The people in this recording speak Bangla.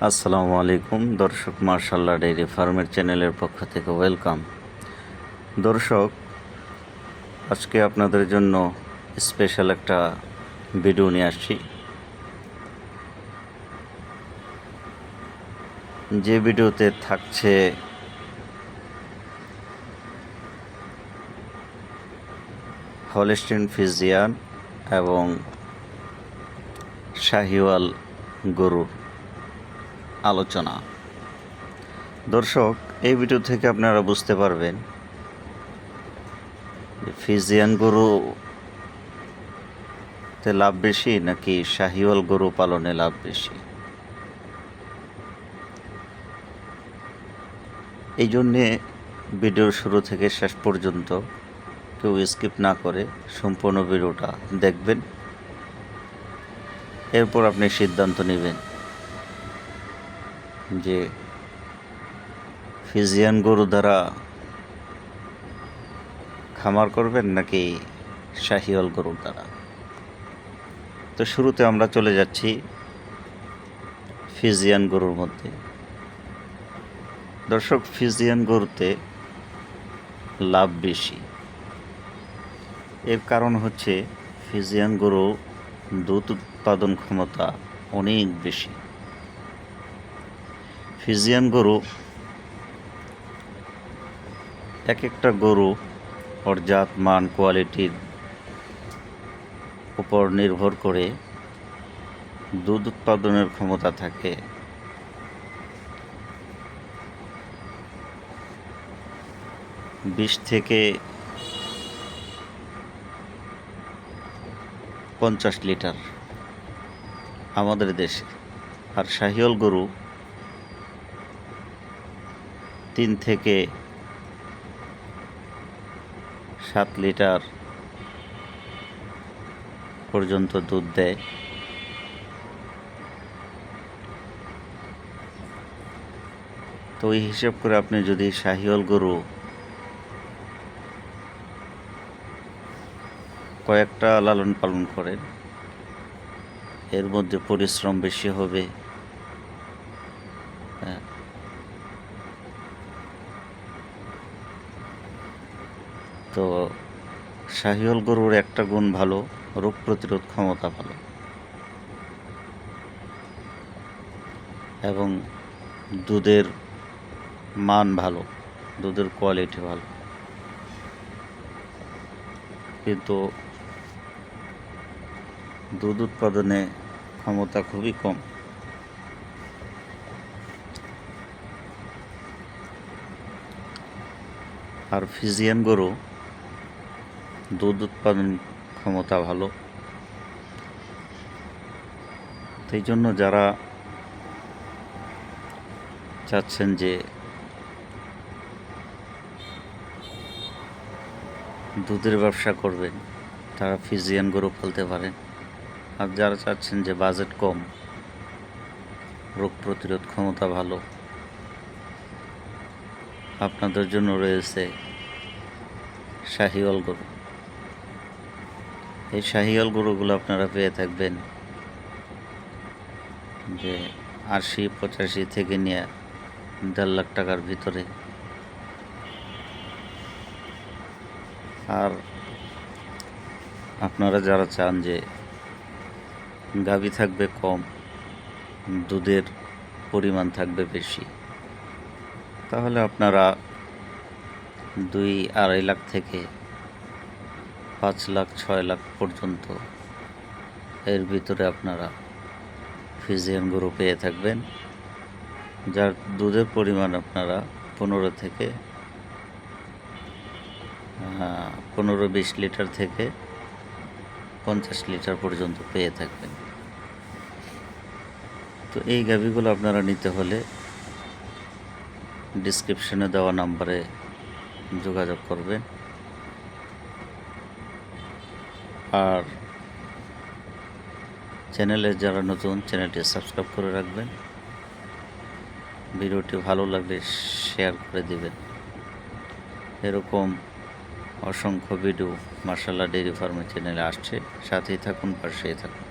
আসসালামু আলাইকুম দর্শক, মার্শাল্লাহ ডেইরি ফার্মের চ্যানেলের পক্ষ থেকে ওয়েলকাম। দর্শক, আজকে আপনাদের জন্য স্পেশাল একটা ভিডিও নিয়ে আসছি। যে ভিডিওতে থাকছে হলস্টিন ফ্রিজিয়ান এবং শাহিওয়াল গরুর আলোচনা। দর্শক, এই ভিডিও থেকে আপনারা বুঝতে পারবেন ফ্রিজিয়ান গরুতে লাভ বেশি নাকি শাহিওয়াল গরু পালনে লাভ বেশি। এই জন্যে ভিডিওর শুরু থেকে শেষ পর্যন্ত কেউ স্কিপ না করে সম্পূর্ণ ভিডিওটা দেখবেন। এরপর আপনি সিদ্ধান্ত নেবেন যে ফ্রিজিয়ান গরু দ্বারা খামার করবেন নাকি শাহিওয়াল গরুর দ্বারা। তো শুরুতে আমরা চলে যাচ্ছি ফ্রিজিয়ান গরুর মধ্যে। দর্শক, ফ্রিজিয়ান গরুতে লাভ বেশি। এর কারণ হচ্ছে ফ্রিজিয়ান গরু দুধ উৎপাদন ক্ষমতা অনেক বেশি। ফ্রিজিয়ান গরু এক একটা গরু ওর জাত মান কোয়ালিটির উপর নির্ভর করে দুধ উৎপাদনের ক্ষমতা থাকে 20 থেকে 50 লিটার আমাদের দেশে। আর শাহিওয়াল গরু 3 থেকে 7 লিটার পর্যন্ত দুধ দেয়। তো এই হিসাব করে আপনি যদি শাহিওয়াল গরু কয়েকটা লালন পালন করেন, এর মধ্যে পরিশ্রম বেশি হবে। তো শাহিওয়াল গরুর একটা গুণ ভালো, রোগ প্রতিরোধ ক্ষমতা ভালো এবং দুধের মান ভালো, দুধের কোয়ালিটি ভালো। কিন্তু দুধ উৎপাদনে ক্ষমতা খুবই কম। আর ফ্রিজিয়ান গরু দুধ উৎপাদন ক্ষমতা ভালো। সেই জন্য যারা চাচ্ছেন যে দুধের ব্যবসা করবেন, তারা ফ্রিজিয়ান গরু পালতে পারেন। আর যারা চাচ্ছেন যে বাজেট কম, রোগ প্রতিরোধ ক্ষমতা ভালো, আপনাদের জন্য রয়েছে শাহিওয়াল গরু। এই শাহিওয়াল গরুগুলো আপনারা পেয়ে থাকবেন যে 80-85 থেকে নিয়ে 1.5 লাখ টাকার ভিতরে। আর আপনারা যারা চান যে গাভী থাকবে কম, দুধের পরিমাণ থাকবে বেশি, তাহলে আপনারা 2-2.5 লাখ থেকে 5 লাখ 6 লাখ পর্যন্ত এর ভিতরে আপনারা ফ্রিজিয়ান গরু পেয়ে থাকবেন, যার দুধের পরিমাণ আপনারা 15 থেকে 15-20 লিটার থেকে 50 লিটার পর্যন্ত পেয়ে থাকবেন। তো এই গাভীগুলো আপনারা নিতে হলে ডিসক্রিপশনে দেওয়া নাম্বারে যোগাযোগ করবেন। আর চ্যানেলে যারা নতুন, চ্যানেলটি সাবস্ক্রাইব করে রাখবেন। ভিডিওটি ভালো লাগলে শেয়ার করে দিবেন। এরকম অসংখ্য ভিডিও মার্শাল্লাহ ডেইরি ফার্মের চ্যানেলে আসছে। সাথেই থাকুন, পাশেই থাকুন।